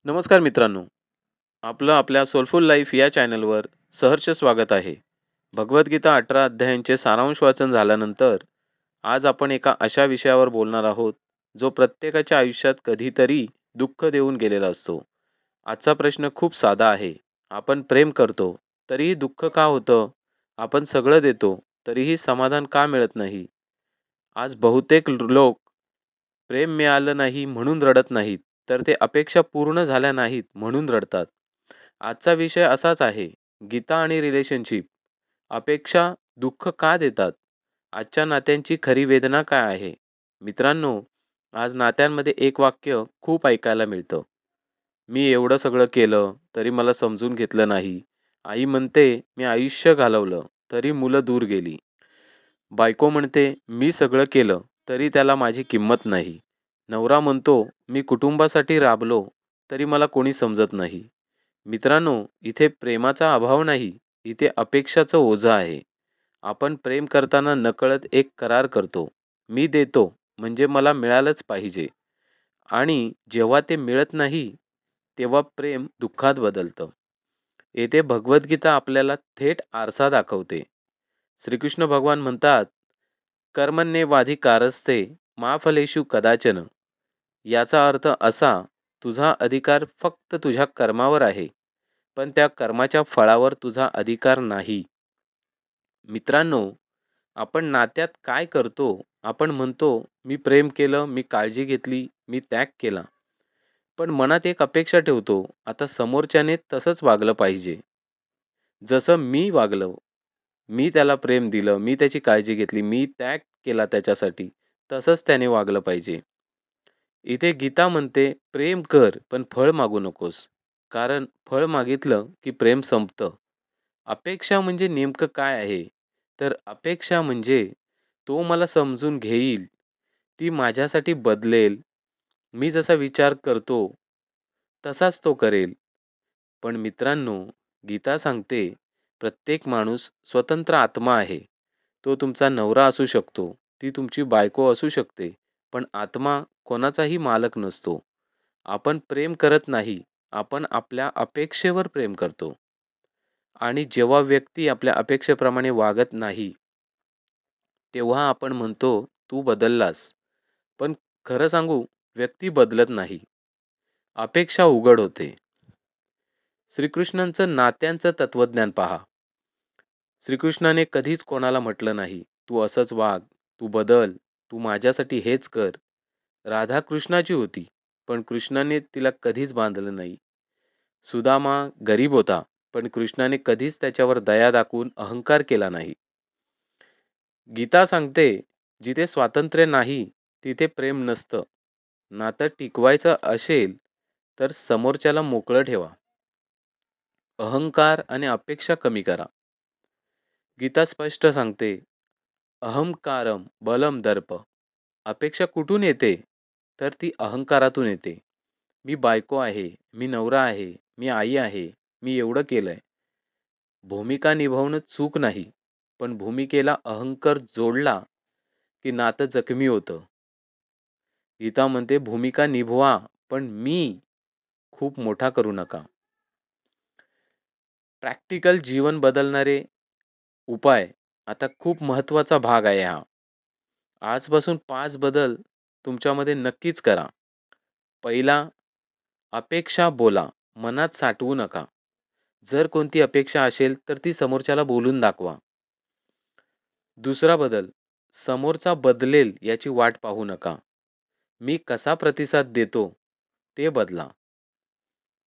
नमस्कार मित्रांनो, आपलं आपल्या सोलफुल लाईफ या चॅनलवर सहर्ष स्वागत आहे. भगवद्गीता 18 अध्यायांचे सारांश वाचन झाल्यानंतर आज आपण एका अशा विषयावर बोलणार आहोत, जो प्रत्येकाच्या आयुष्यात कधीतरी दुःख देऊन गेलेला असतो. आजचा प्रश्न खूप साधा आहे. आपण प्रेम करतो, तरीही दुःख का होतं? आपण सगळं देतो, तरीही समाधान का मिळत नाही? आज बहुतेक लोक प्रेम मिळालं नाही म्हणून रडत नाहीत, तर ते अपेक्षा पूर्ण झाल्या नाहीत म्हणून रडतात. आजचा विषय असाच आहे. गीता आणि रिलेशनशिप. अपेक्षा दुःख का देतात? आजच्या नात्यांची खरी वेदना काय आहे? मित्रांनो, आज नात्यांमध्ये एक वाक्य खूप ऐकायला मिळतं. मी एवढं सगळं केलं, तरी मला समजून घेतलं नाही. आई म्हणते, मी आयुष्य घालवलं, तरी मुलं दूर गेली. बायको म्हणते, मी सगळं केलं, तरी त्याला माझी किंमत नाही. नवरा म्हणतो, मी कुटुंबासाठी राबलो, तरी मला कोणी समजत नाही. मित्रांनो, इथे प्रेमाचा अभाव नाही, इथे अपेक्षाचं ओझं आहे. आपण प्रेम करताना नकळत एक करार करतो. मी देतो, म्हणजे मला मिळालंच पाहिजे. आणि जेव्हा ते मिळत नाही, तेव्हा प्रेम दुःखात बदलतं. येथे भगवद्गीता आपल्याला थेट आरसा दाखवते. श्रीकृष्ण भगवान म्हणतात, कर्मण्येवाधिकारस्ते मा फलेषु कदाचन. याचा अर्थ असा, तुझा अधिकार फक्त तुझ्या कर्मावर आहे, पण त्या कर्माच्या फळावर तुझा अधिकार नाही. मित्रांनो, आपण नात्यात काय करतो? आपण म्हणतो, मी प्रेम केलं, मी काळजी घेतली, मी त्याग केला. पण मनात एक अपेक्षा ठेवतो, आता समोरच्याने तसंच वागलं पाहिजे. जसं मी वागलो. मी त्याला प्रेम दिलं, मी त्याची काळजी घेतली, मी त्याग केला त्याच्यासाठी. तसंच त्याने वागलं पाहिजे. इथे गीता म्हणते, प्रेम कर, पण फळ मागू नकोस. कारण फळ मागितलं की प्रेम संपतं. अपेक्षा म्हणजे नेमकं काय आहे? तर अपेक्षा म्हणजे तो मला समजून घेईल, ती माझ्यासाठी बदलेल, मी जसा विचार करतो तसाच तो करेल. पण मित्रांनो, गीता सांगते, प्रत्येक माणूस स्वतंत्र आत्मा आहे. तो तुमचा नवरा असू शकतो, ती तुमची बायको असू शकते, पण आत्मा कोणाचाही मालक नसतो. आपण प्रेम करत नाही, आपण आपल्या अपेक्षेवर प्रेम करतो. आणि जेव्हा व्यक्ती आपल्या अपेक्षेप्रमाणे वागत नाही, तेव्हा आपण म्हणतो, "तू बदललास." पण खरं सांगू, व्यक्ती बदलत नाही. अपेक्षा उघड होते. श्रीकृष्णांचं नात्यांचं तत्त्वज्ञान पहा. श्रीकृष्णाने कधीच कोणाला म्हटलं नाही, "तू असंच वाग, तू बदल, तू माझ्यासाठी हेच कर." राधा कृष्णाची होती, पण कृष्णाने तिला कधीच बांधलं नाही. सुदामा गरीब होता, पण कृष्णाने कधीच त्याच्यावर दया दाखवून अहंकार केला नाही. गीता सांगते, जिथे स्वातंत्र्य नाही, तिथे प्रेम नसतं. नातं टिकवायचं असेल, तर समोरच्याला मोकळं ठेवा. अहंकार आणि अपेक्षा कमी करा. गीता स्पष्ट सांगते, अहंकारम बलम दर्प. अपेक्षा कुठून येते? तर ती अहंकारातून येते. मी बायको आहे, मी नवरा आहे, मी आई आहे, मी एवढं केलंय. भूमिका निभावणं चूक नाही, पण भूमिकेला अहंकार जोडला की नातं जखमी होतं. गीता म्हणते, भूमिका निभवा, पण मी खूप मोठा करू नका. प्रॅक्टिकल जीवन बदलणारे उपाय आता खूप महत्त्वाचा भाग आहे हा. आजपासून 5 बदल तुमच्यामध्ये नक्कीच करा. पहिला, अपेक्षा बोला, मनात साठवू नका. जर कोणती अपेक्षा असेल, तर ती समोरच्याला बोलून दाखवा. दुसरा बदल, समोरचा बदलेल याची वाट पाहू नका. मी कसा प्रतिसाद देतो, ते बदला.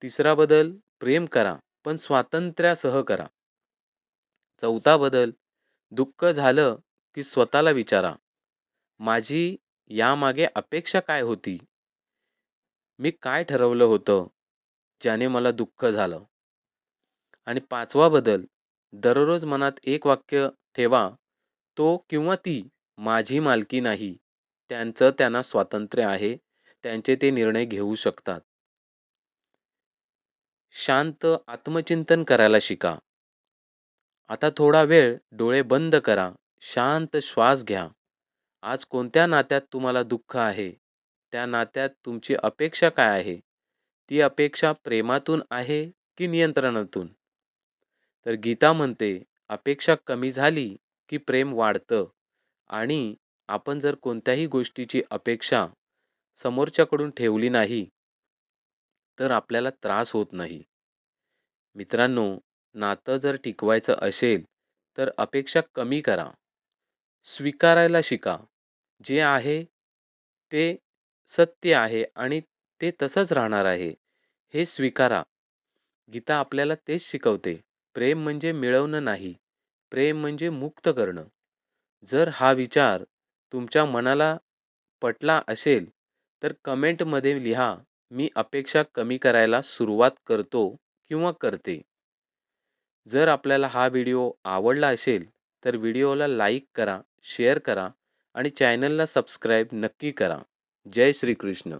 तिसरा बदल, प्रेम करा, पण स्वातंत्र्यासह करा. चौथा बदल, दुःख झालं की स्वतःला विचारा, माझी यामागे अपेक्षा काय होती? मी काय ठरवलं होतं, ज्याने मला दुःख झालं? आणि पाचवा बदल, दररोज मनात एक वाक्य ठेवा, तो किंवा ती माझी मालकी नाही. त्यांचं त्यांना स्वातंत्र्य आहे. त्यांचे ते निर्णय घेऊ शकतात. शांत आत्मचिंतन करायला शिका. आता थोडा वेळ डोळे बंद करा. शांत श्वास घ्या. आज कोणत्या नात्यात तुम्हाला दुःख आहे? त्या नात्यात तुमची अपेक्षा काय आहे? ती अपेक्षा प्रेमातून आहे की नियंत्रणातून? तर गीता म्हणते, अपेक्षा कमी झाली की प्रेम वाढतं आणि आपण जर कोणत्याही गोष्टीची अपेक्षा समोरच्याकडून ठेवली नाही, तर आपल्याला त्रास होत नाही. मित्रांनो, नातं जर टिकवायचं असेल, तर अपेक्षा कमी करा. स्वीकारायला शिका. जे आहे ते सत्य आहे आणि ते तसंच राहणार आहे. हे स्वीकारा. गीता आपल्याला तेच शिकवते. प्रेम म्हणजे मिळवणं नाही. प्रेम म्हणजे मुक्त करणं. जर हा विचार तुमच्या मनाला पटला असेल, तर कमेंटमध्ये लिहा, "मी अपेक्षा कमी करायला सुरुवात करतो किंवा करते." जर आपल्याला हा व्हिडिओ आवडला असेल, तर व्हिडिओला लाईक करा, शेअर करा आणि चॅनलला सबस्क्राईब नक्की करा. जय श्रीकृष्ण.